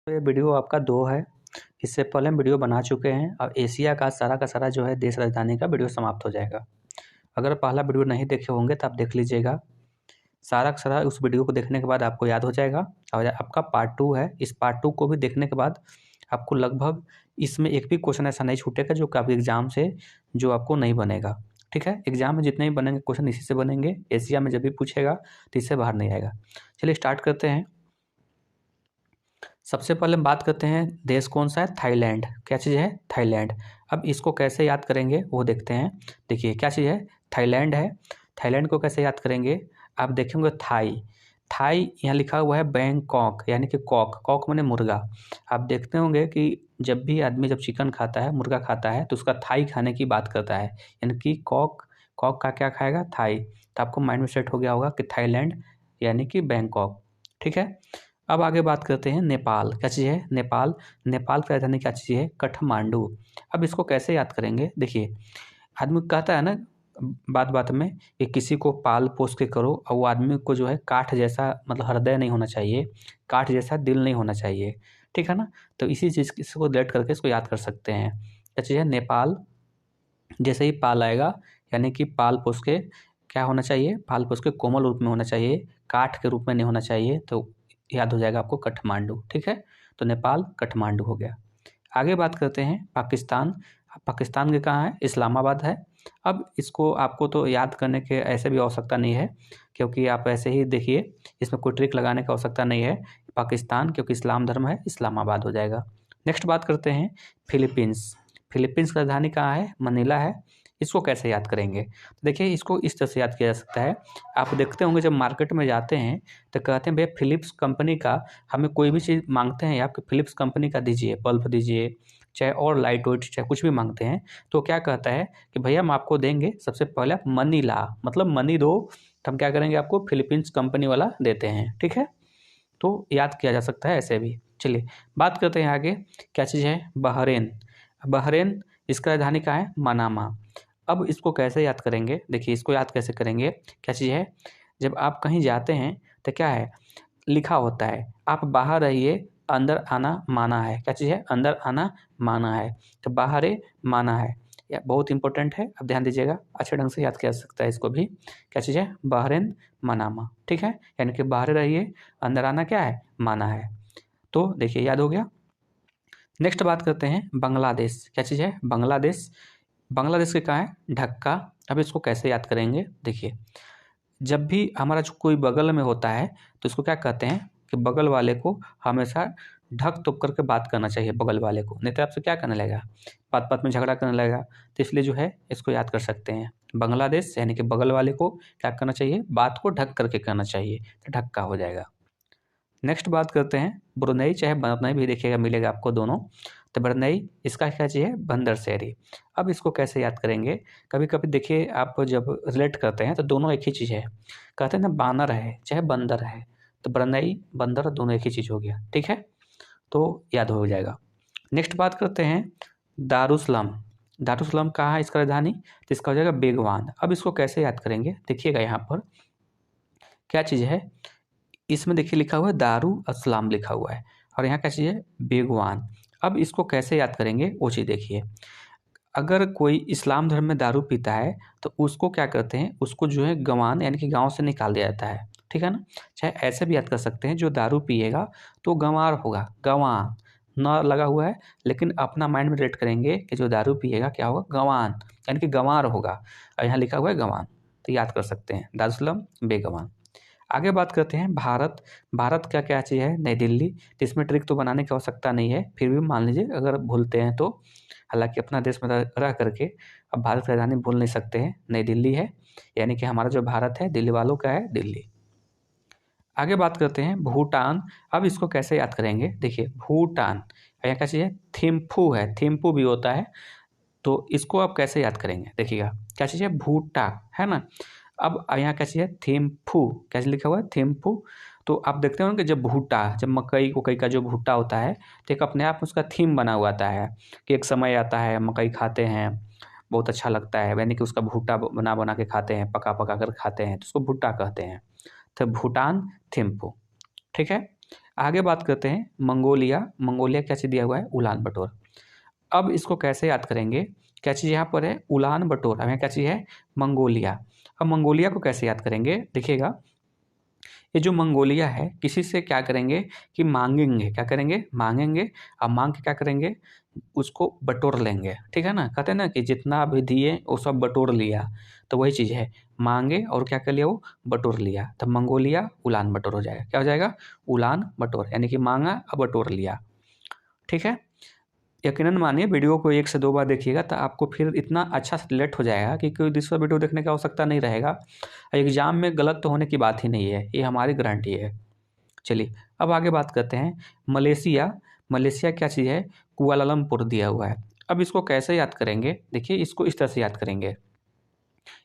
तो ये वीडियो आपका 2 है। इससे पहले हम वीडियो बना चुके हैं। अब एशिया का सारा जो है देश राजधानी का वीडियो समाप्त हो जाएगा। अगर पहला वीडियो नहीं देखे होंगे तो आप देख लीजिएगा। सारा का सारा उस वीडियो को देखने के बाद आपको याद हो जाएगा। और आपका पार्ट 2 है। इस पार्ट 2 को भी देखने के बाद आपको लगभग इसमें एक भी क्वेश्चन ऐसा नहीं छूटेगा जो कि आपके एग्जाम से जो आपको नहीं बनेगा। ठीक है, एग्जाम में जितने भी बनेंगे क्वेश्चन इसी से बनेंगे। एशिया में जब भी पूछेगा तो इससे बाहर नहीं आएगा। चलिए स्टार्ट करते हैं। सबसे पहले हम बात करते हैं देश कौन सा है, थाईलैंड। क्या चीज़ है, थाईलैंड। अब इसको कैसे याद करेंगे वो देखते हैं। देखिए क्या चीज़ है, थाईलैंड है। थाईलैंड को कैसे याद करेंगे, आप देखेंगे थाई। थाई यहाँ लिखा हुआ है बैंकॉक, यानी कि कॉक। कॉक माने मुर्गा। आप देखते होंगे कि जब भी आदमी जब चिकन खाता है, मुर्गा खाता है, तो उसका थाई खाने की बात करता है, यानी कि कॉक। कॉक का क्या खाएगा, थाई। तो आपको माइंड में सेट हो गया होगा कि थाईलैंड यानी कि बैंकॉक। ठीक है, अब आगे बात करते हैं नेपाल। क्या चीज़ है, नेपाल। नेपाल की राजधानी क्या चीज़ है, काठमांडू। अब इसको कैसे याद करेंगे, देखिए आदमी कहता है ना बात बात में कि किसी को पाल पोस के करो, और वो आदमी को जो है काठ जैसा मतलब हृदय नहीं होना चाहिए, काठ जैसा दिल नहीं होना चाहिए। ठीक है ना, तो इसी चीज़ इसको रिलेट करके इसको याद कर सकते हैं। क्या चीज़ है, नेपाल। जैसे ही पाल आएगा यानी कि पाल पोस के क्या होना चाहिए, पाल पोस के कोमल रूप में होना चाहिए, काठ के रूप में नहीं होना चाहिए। तो याद हो जाएगा आपको काठमांडू। ठीक है, तो नेपाल काठमांडू हो गया। आगे बात करते हैं पाकिस्तान। पाकिस्तान के कहाँ है, इस्लामाबाद है। अब इसको आपको तो याद करने के ऐसे भी आवश्यकता नहीं है, क्योंकि आप ऐसे ही देखिए, इसमें कोई ट्रिक लगाने की आवश्यकता नहीं है। पाकिस्तान क्योंकि इस्लाम धर्म है, इस्लामाबाद हो जाएगा। नेक्स्ट बात करते हैं फिलीपींस। फिलीपींस की राजधानी कहाँ है, मनीला है। इसको कैसे याद करेंगे, तो देखिए इसको इस तरह से याद किया जा सकता है। आप देखते होंगे जब मार्केट में जाते हैं तो कहते हैं भैया फिलिप्स कंपनी का हमें कोई भी चीज़ मांगते हैं, आपके फिलिप्स कंपनी का दीजिए, बल्ब दीजिए, चाहे और लाइट वाइट चाहे कुछ भी मांगते हैं, तो क्या कहता है कि भैया हम आपको देंगे, सबसे पहले आप मनी ला, मतलब मनी दो, तो हम क्या करेंगे आपको फिलीपींस कंपनी वाला देते हैं। ठीक है, तो याद किया जा सकता है ऐसे भी। चलिए बात करते हैं आगे। क्या चीज़ है, बहरेन। बहरेन, इसका राजधानी कहाँ है, मनामा। अब इसको कैसे याद करेंगे, देखिए इसको याद कैसे करेंगे। क्या चीज़ है, जब आप कहीं जाते हैं तो क्या है, लिखा होता है आप बाहर रहिए, अंदर आना माना है। क्या चीज़ है, अंदर आना माना है। तो बाहरे माना है, यह बहुत इंपॉर्टेंट है। अब ध्यान दीजिएगा, अच्छे ढंग से याद किया जा सकता है इसको भी। क्या चीज़ है, बहरेन मनामा। ठीक है, यानी कि बाहर रहिए, अंदर आना क्या है, माना है। तो देखिए याद हो गया। नेक्स्ट बात करते हैं बांग्लादेश। क्या चीज़ है, बांग्लादेश। बांग्लादेश के कहाँ है, ढक्का। अब इसको कैसे याद करेंगे, देखिए जब भी हमारा जो कोई बगल में होता है तो इसको क्या कहते हैं कि बगल वाले को हमेशा ढक तोप करके बात करना चाहिए बगल वाले को, नहीं तो आपसे क्या करने लगेगा, बात बात में झगड़ा करने लगेगा। तो इसलिए जो है इसको याद कर सकते हैं, बांग्लादेश यानी कि बगल वाले को क्या करना चाहिए, बात को ढक करके करना चाहिए, तो ढक्का हो जाएगा। नेक्स्ट बात करते हैं ब्रुनई, चाहे ब्रुनई भी देखिएगा, मिलेगा आपको दोनों। तो ब्रुनई, इसका क्या चीज़ है, बंदर शहरी। अब इसको कैसे याद करेंगे, कभी कभी देखिए आप जब रिलेट करते हैं तो दोनों एक ही चीज़ है। कहते हैं ना बानर है चाहे बंदर है, तो ब्रुनई बंदर दोनों एक ही चीज़ हो गया। ठीक है, तो याद हो जाएगा। नेक्स्ट बात करते हैं दारुसलाम। दारुसलाम कहाँ है इसका राजधानी, तो इसका हो जाएगा बेगवान। अब इसको कैसे याद करेंगे, देखिएगा यहाँ पर क्या चीज़ है, इसमें देखिए लिखा हुआ है दारू अस्सलाम लिखा हुआ है, और यहाँ क्या चीज़ है, बेगवान। अब इसको कैसे याद करेंगे वो चीज़ देखिए। अगर कोई इस्लाम धर्म में दारू पीता है तो उसको क्या करते हैं, उसको जो है गंवान यानी कि गाँव से निकाल दिया जाता है। ठीक है ना, चाहे ऐसे भी याद कर सकते हैं, जो दारू पिएगा तो गंवार होगा, गंवार न लगा हुआ है, लेकिन अपना माइंड में रिलेट करेंगे कि जो दारू पिएगा क्या होगा, गंवान, यानी कि गंवार होगा, और यहाँ लिखा हुआ है गंवान, तो याद कर सकते हैं दारुसलाम बेगवान। आगे बात करते हैं भारत। भारत क्या क्या चीज़ है, नई दिल्ली। तो इसमें ट्रिक तो बनाने की आवश्यकता नहीं है, फिर भी मान लीजिए अगर भूलते हैं तो, हालांकि अपना देश में रह करके अब भारत की राजधानी भूल नहीं सकते हैं, नई दिल्ली है, यानी कि हमारा जो भारत है दिल्ली वालों का है, दिल्ली। आगे बात करते हैं भूटान। अब इसको कैसे याद करेंगे, देखिए भूटान, यहाँ क्या चीज़ है, थिम्फू है, थिम्फू भी होता है। तो इसको आप कैसे याद करेंगे, देखिएगा क्या चीज़ है, भूटा है ना। अब यहाँ क्या चीज़ है, थिम्फू, क्या लिखा हुआ है, थिम्फू। तो आप देखते हो कि जब भुट्टा, जब मकई उकई का जो भुट्टा होता है, तो एक अपने आप में उसका थीम बना हुआ आता है कि एक समय आता है मकई खाते हैं, बहुत अच्छा लगता है, यानी कि उसका भुट्टा बना बना के खाते हैं, पका पका कर खाते हैं, तो उसको भुट्टा कहते हैं। तो भूटान, थिम्फू। ठीक है, आगे बात करते हैं मंगोलिया। मंगोलिया क्या चीज़ दिया हुआ है? उलान बटोर। अब इसको कैसे याद करेंगे? क्या चीज़ यहाँ पर है? उलान बटोर। अब यहाँ क्या चीज़ है? मंगोलिया। अब मंगोलिया को कैसे याद करेंगे? देखिएगा, ये जो मंगोलिया है किसी से क्या करेंगे कि मांगेंगे। क्या करेंगे? मांगेंगे। अब मांग के क्या करेंगे? उसको बटोर लेंगे। ठीक है ना? कहते हैं ना कि जितना भी दिए वो सब बटोर लिया, तो वही चीज़ है, मांगे और क्या कर लिया? वो बटोर लिया। तो मंगोलिया उलान बटोर हो जाएगा। क्या हो जाएगा? उलान बटोर, यानी कि मांगा और बटोर लिया। ठीक है, यकीनन मानिए वीडियो को 1 से 2 बार देखिएगा तो आपको फिर इतना अच्छा से रिलेट हो जाएगा कि कोई दूसरा वीडियो देखने की आवश्यकता नहीं रहेगा। एग्जाम में गलत तो होने की बात ही नहीं है, ये हमारी गारंटी है। चलिए अब आगे बात करते हैं मलेशिया। मलेशिया क्या चीज़ है? कुआलालंपुर दिया हुआ है। अब इसको कैसे याद करेंगे? देखिए, इसको इस तरह से याद करेंगे।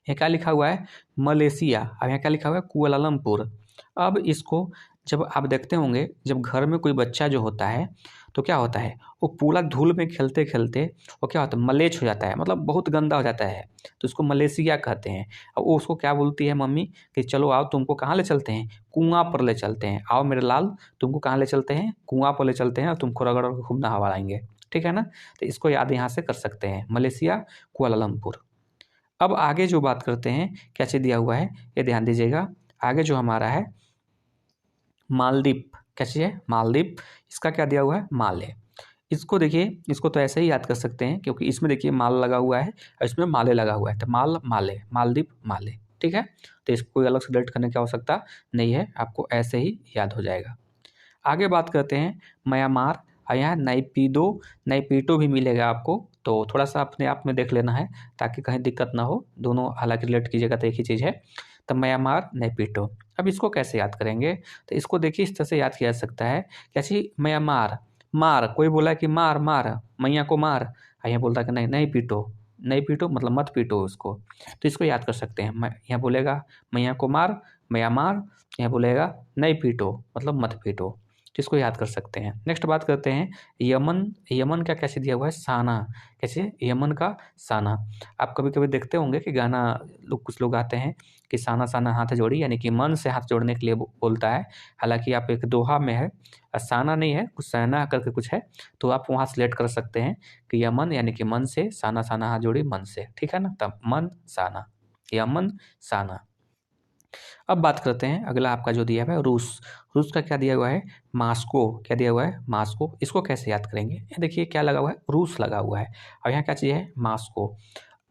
ये क्या लिखा हुआ है? मलेशिया। अब यहाँ क्या लिखा हुआ है? कुआलालंपुर। अब इसको जब आप देखते होंगे, जब घर में कोई बच्चा जो होता है तो क्या होता है, वो पूरा धूल में खेलते खेलते वो क्या होता है? मलेच्छ हो जाता है, मतलब बहुत गंदा हो जाता है, तो उसको मलेशिया कहते हैं। अब वो उसको क्या बोलती है मम्मी कि चलो आओ तुमको कहाँ ले चलते हैं? कुआं पर ले चलते हैं। आओ मेरे लाल, तुमको कहाँ ले चलते हैं? कुआं पर ले चलते हैं और तुमको रगड़ रगड़ खूब नहवाएंगे। ठीक है ना? तो इसको याद यहाँ से कर सकते हैं, मलेशिया कुआलालंपुर। अब आगे जो बात करते हैं, क्या चीज़ दिया हुआ है, ये ध्यान दीजिएगा। आगे जो हमारा है मालदीप। क्या चीज़ है? मालदीप। इसका क्या दिया हुआ है? माले। इसको देखिए, इसको तो ऐसे ही याद कर सकते हैं क्योंकि इसमें देखिए माल लगा हुआ है और इसमें माले लगा हुआ है, तो माल माले, मालदीप माले। ठीक है, तो इसको कोई अलग से डिलीट करने की आवश्यकता नहीं है, आपको ऐसे ही याद हो जाएगा। आगे बात करते हैं म्यांमार। और यहाँ नैपीदो, नैपीटो भी मिलेगा आपको, तो थोड़ा सा अपने आप में देख लेना है ताकि कहीं दिक्कत ना हो। दोनों हालांकि रिलेट कीजिएगा तो एक ही चीज़ है। तो म्यांमार, नैपीटो। अब इसको कैसे याद करेंगे? तो इसको देखिए इस तरह से याद किया जा सकता है। कैसी? म्यांमार, मार, कोई बोला कि मार मार मैया को मार, यहाँ बोलता कि नहीं नहीं पीटो, नहीं पीटो मतलब मत पीटो उसको। तो इसको याद कर सकते हैं। यहाँ बोलेगा मैया को मार, म्यांमार, यहाँ बोलेगा नहीं पीटो मतलब मत पीटो। तो इसको याद कर सकते हैं। नेक्स्ट बात करते हैं यमन। यमन का कैसे दिया हुआ है? साना। कैसे? यमन का साना। आप कभी कभी देखते होंगे कि गाना लोग, कुछ लोग आते हैं कि साना साना हाथ जोड़ी, यानी कि मन से हाथ जोड़ने के लिए बोलता है। हालांकि आप एक दोहा में है, साना नहीं है, कुछ सहना करके कुछ है, तो आप वहाँ सेलेक्ट कर सकते हैं कि यमन यानी कि मन से, साना साना हाथ जोड़ी मन से। ठीक है ना? तब मन साना, यमन साना। अब बात करते हैं अगला आपका जो दिया हुआ है रूस। रूस का क्या दिया हुआ है? मास्को। क्या दिया हुआ है? मास्को। इसको कैसे याद करेंगे? ये देखिए क्या लगा हुआ है? रूस लगा हुआ है और यहाँ क्या चीज़ है? मास्को।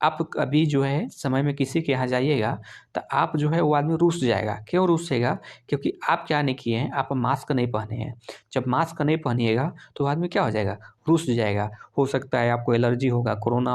आप अभी जो है समय में किसी के यहाँ जाइएगा तो आप जो है वो आदमी रूस जाएगा। क्यों रूस जाएगा? क्योंकि आप क्या नहीं किए हैं, आप मास्क नहीं पहने हैं। जब मास्क नहीं पहनिएगा तो आदमी क्या हो जाएगा? रूस जाएगा। हो सकता है आपको एलर्जी होगा, कोरोना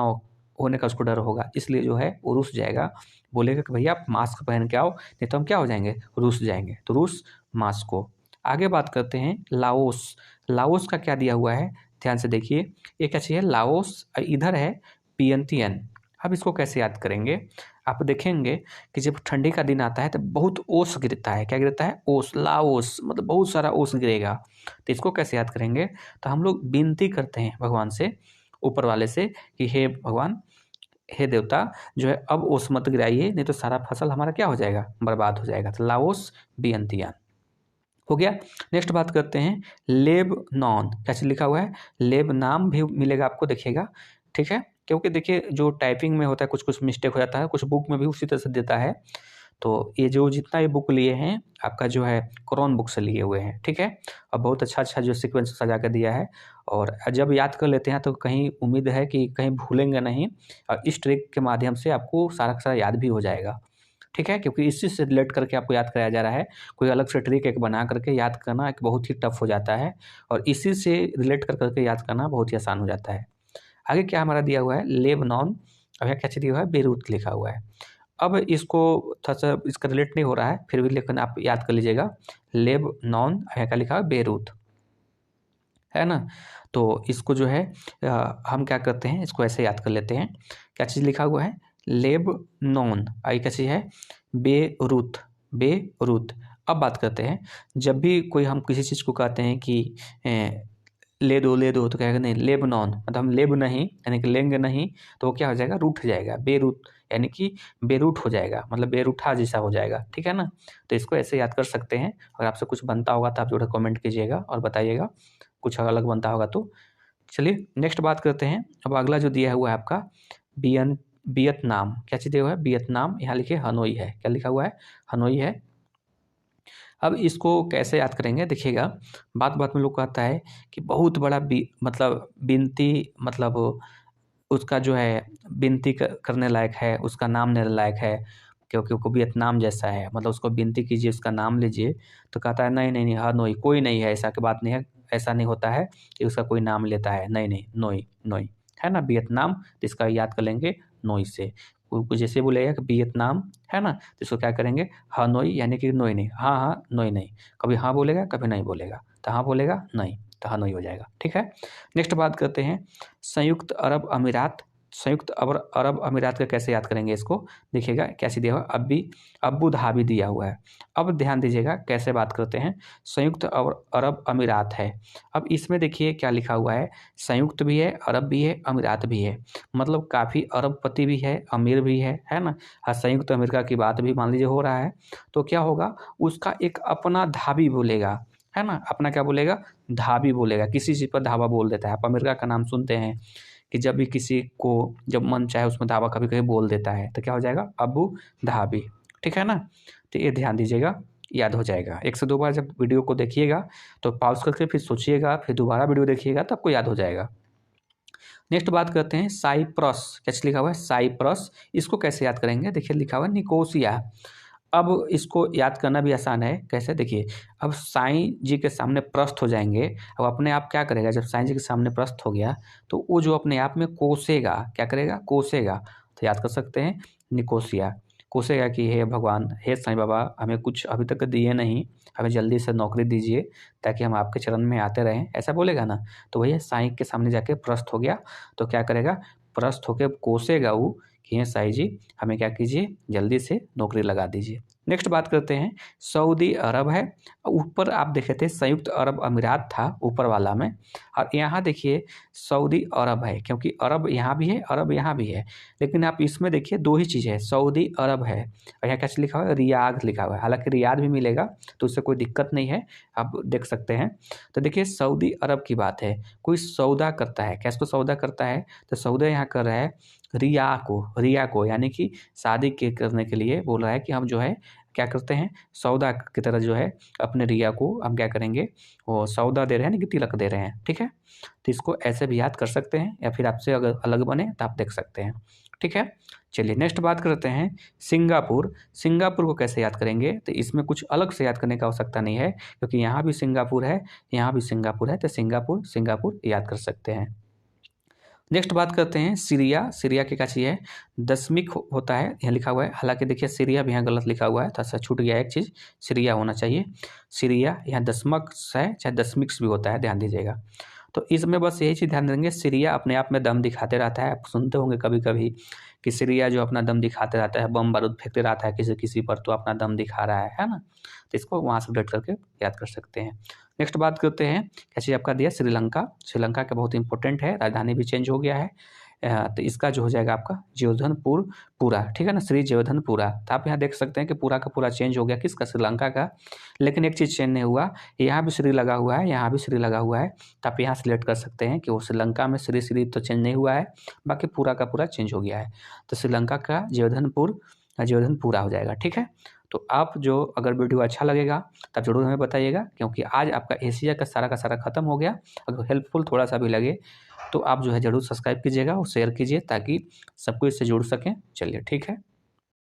होने का उसको डर होगा, इसलिए जो है वो रूस जाएगा। बोलेगा कि भैया आप मास्क पहन के आओ, नहीं तो हम क्या हो जाएंगे? रूस जाएंगे। तो रूस, मास्को। आगे बात करते हैं लाओस। लाओस का क्या दिया हुआ है? ध्यान से देखिए, ये क्या चाहिए? लाओस, इधर है पियंतियन। अब इसको कैसे याद करेंगे? आप देखेंगे कि जब ठंडी का दिन आता है तो बहुत ओस गिरता है। क्या गिरता है? ओस, लाओस मतलब बहुत सारा ओस गिरेगा। तो इसको कैसे याद करेंगे? तो हम लोग विनती करते हैं भगवान से, ऊपर वाले से, कि हे भगवान, हे देवता, जो है अब ओस मत गिराइए, नहीं तो सारा फसल हमारा क्या हो जाएगा? बर्बाद हो जाएगा। तो लाओस बियंतियान हो गया। नेक्स्ट बात करते हैं लेबनान। कैसे लिखा हुआ है? लेबनान भी मिलेगा आपको, देखिएगा। ठीक है, क्योंकि देखिए जो टाइपिंग में होता है कुछ कुछ मिस्टेक हो जाता है, कुछ बुक में भी उसी तरह से देता है। तो ये जो जितना ये बुक लिए हैं आपका जो है कुरान बुक से लिए हुए हैं। ठीक है, और बहुत अच्छा अच्छा जो सीक्वेंस सजा कर दिया है, और जब याद कर लेते हैं तो कहीं उम्मीद है कि कहीं भूलेंगे नहीं, और इस ट्रिक के माध्यम से आपको सारा का सारा याद भी हो जाएगा। ठीक है, क्योंकि इसी से रिलेट करके आपको याद कराया जा रहा है। कोई अलग से ट्रिक एक बना करके याद करना एक बहुत ही टफ हो जाता है, और इसी से रिलेट कर करके याद करना बहुत ही आसान हो जाता है। आगे क्या हमारा दिया हुआ है? लेबनान। अब यहाँ क्या चीज़ दिया हुआ है? बेरूत लिखा हुआ है। अब इसको थोड़ा सा इसका रिलेट नहीं हो रहा है, फिर भी लेकिन आप याद कर लीजिएगा। लेबनान, यहाँ क्या लिखा है? बेरूत, है ना? तो इसको जो है हम क्या करते हैं, इसको ऐसे याद कर लेते हैं। क्या चीज़ लिखा हुआ है? लेबनान। आई क्या चीज़ है? Beirut, Beirut. अब बात करते हैं, जब भी कोई हम किसी चीज़ को कहते हैं कि ले दो तो कहेगा नहीं लेबनॉन, मतलब हम लेब नहीं यानी कि लेंगे नहीं, तो वो क्या हो जाएगा, रूठ जाएगा, बेरूठ यानी कि बेरूठ हो जाएगा, मतलब बेरूठा जैसा हो जाएगा, ठीक है ना। तो इसको ऐसे याद कर सकते हैं। अगर आपसे कुछ बनता होगा तो आप जो है कमेंट कीजिएगा और बताइएगा, कुछ अलग बनता होगा तो। चलिए नेक्स्ट बात करते हैं। अब अगला जो दिया हुआ है आपका वियतनाम, क्या चीज़ दिया हुआ है, वियतनाम, यहाँ लिखिए हनोई है, क्या लिखा हुआ है, हनोई है। अब इसको कैसे याद करेंगे, देखिएगा बात बात में लोग कहता है कि बहुत बड़ा मतलब विनती, मतलब उसका जो है विनती करने लायक है, उसका नाम लेने लायक है, क्योंकि वो वियतनाम जैसा है, मतलब उसको विनती कीजिए, उसका नाम लीजिए। तो कहता है नहीं नहीं नहीं, हाँ नोई, कोई नहीं है, ऐसा की बात नहीं है, ऐसा नहीं होता है कि उसका कोई नाम लेता है, नहीं नहीं, नोई नोई है ना, वियतनाम, तो इसका याद कर लेंगे नोई से। कुछ जैसे बोलेगा कि वियतनाम है ना, तो इसको क्या करेंगे, हनोई यानी कि नोई नहीं, हाँ हाँ नोई नहीं, कभी हाँ बोलेगा कभी नहीं बोलेगा, तो हाँ बोलेगा नहीं तो हनोई हो जाएगा, ठीक है। नेक्स्ट बात करते हैं संयुक्त अरब अमीरात। संयुक्त अरब अमीरात का कैसे याद करेंगे इसको, देखिएगा कैसे दिया हुआ, अबू धाबी दिया हुआ है। अब ध्यान दीजिएगा कैसे बात करते हैं, संयुक्त अरब अमीरात है। अब इसमें देखिए क्या लिखा हुआ है, संयुक्त भी है, अरब भी है, अमीरात भी है, मतलब काफ़ी अरबपति भी है, अमीर भी है ना। हाँ, संयुक्त अमेरिका की बात भी मान लीजिए हो रहा है, तो क्या होगा, उसका एक अपना धाबी बोलेगा, है ना, अपना क्या बोलेगा, धाबी बोलेगा, किसी चीज़ पर धाबा बोल देता है। आप अमेरिका का नाम सुनते हैं कि जब भी किसी को जब मन चाहे उसमें धाबा कभी कभी बोल देता है, तो क्या हो जाएगा, अबू धाबी, ठीक है ना। तो ये ध्यान दीजिएगा, याद हो जाएगा। एक से दो बार जब वीडियो को देखिएगा तो पॉज करके फिर सोचिएगा, फिर दोबारा वीडियो देखिएगा तो आपको याद हो जाएगा। नेक्स्ट बात करते हैं साइप्रस, क्या लिखा हुआ है, साइप्रस, इसको कैसे याद करेंगे, देखिए लिखा हुआ है निकोसिया। अब इसको याद करना भी आसान है, कैसे, देखिए अब साईं जी के सामने प्रस्त हो जाएंगे, अब अपने आप क्या करेगा, जब साईं जी के सामने प्रस्त हो गया तो वो जो अपने आप में कोसेगा, क्या करेगा, कोसेगा, तो याद कर सकते हैं निकोसिया, कोसेगा कि हे भगवान, हे साईं बाबा, हमें कुछ अभी तक दिए नहीं, हमें जल्दी से नौकरी दीजिए ताकि हम आपके चरण में आते रहें, ऐसा बोलेगा ना। तो वही साईं के सामने जाके प्रस्त हो गया, तो क्या करेगा, प्रस्त होकर कोसेगा वो कि हे साईं जी, हमें क्या कीजिए, जल्दी से नौकरी लगा दीजिए। नेक्स्ट बात करते हैं सऊदी अरब है, ऊपर आप देखे थे संयुक्त अरब अमीरात था ऊपर वाला में, और यहाँ देखिए सऊदी अरब है, क्योंकि अरब यहाँ भी है, अरब यहाँ भी है, लेकिन आप इसमें देखिए दो ही चीज़ है, सऊदी अरब है और यहाँ कैसे लिखा हुआ है, रियाद लिखा हुआ है, हालांकि रियाद भी मिलेगा तो उससे कोई दिक्कत नहीं है, आप देख सकते हैं। तो देखिए सऊदी अरब की बात है, कोई सौदा करता है, कैसे सौदा करता है, तो सौदा यहाँ कर रहा है रिया को यानी कि शादी के करने के लिए बोल रहा है कि हम जो है क्या करते हैं, सौदा की तरह जो है अपने रिया को हम क्या करेंगे, वो सौदा दे रहे हैं ना, कि तिलक दे रहे हैं, ठीक है। तो इसको ऐसे भी याद कर सकते हैं, या फिर आपसे अगर अलग बने तो आप देख सकते हैं, ठीक है। चलिए नेक्स्ट बात करते हैं सिंगापुर। सिंगापुर को कैसे याद करेंगे, तो इसमें कुछ अलग से याद करने की आवश्यकता नहीं है, क्योंकि यहाँ भी सिंगापुर है, यहाँ भी सिंगापुर है, तो सिंगापुर सिंगापुर याद कर सकते हैं। नेक्स्ट बात करते हैं सीरिया। सीरिया की क्या चीज़ है, दशमिक होता है, यहाँ लिखा हुआ है, हालांकि देखिए सीरिया भी यहाँ गलत लिखा हुआ है, थोड़ा सा छूट गया एक चीज़, सीरिया होना चाहिए, सीरिया यहाँ दशमक है, चाहे दशमिक्स भी होता है, ध्यान दीजिएगा। तो इसमें बस यही चीज़ ध्यान देंगे, सीरिया अपने आप में दम दिखाते रहता है, आप सुनते होंगे कभी कभी कि सीरिया जो अपना दम दिखाते रहता है, बम बारूद फेंकते रहता है किसी किसी पर, तो अपना दम दिखा रहा है ना। तो इसको वहाँ से डेट करके याद कर सकते हैं। नेक्स्ट बात करते हैं, क्या चीज़ आपका दिया, श्रीलंका। श्रीलंका का बहुत इंपॉर्टेंट है, राजधानी भी चेंज हो गया है, तो इसका जो हो जाएगा आपका ज्योधनपुर पूरा, ठीक है ना, श्री ज्योधनपुरा। तो आप यहाँ देख सकते हैं कि पूरा का पूरा चेंज हो गया, किसका, श्रीलंका का, लेकिन एक चीज़ चेंज नहीं हुआ, यहाँ भी श्री लगा हुआ है, यहाँ भी श्री लगा हुआ है, तो आप यहाँ सिलेक्ट कर सकते हैं कि वो श्रीलंका में श्री श्री तो चेंज नहीं हुआ है, बाकी पूरा का पूरा चेंज हो गया है, तो श्रीलंका का ज्योधनपुरा हो जाएगा, ठीक है। तो आप जो अगर वीडियो अच्छा लगेगा तब जरूर हमें बताइएगा, क्योंकि आज आपका एशिया का सारा खत्म हो गया। अगर हेल्पफुल थोड़ा सा भी लगे तो आप जो है ज़रूर सब्सक्राइब कीजिएगा और शेयर कीजिए, ताकि सबको इससे जुड़ सकें। चलिए ठीक है।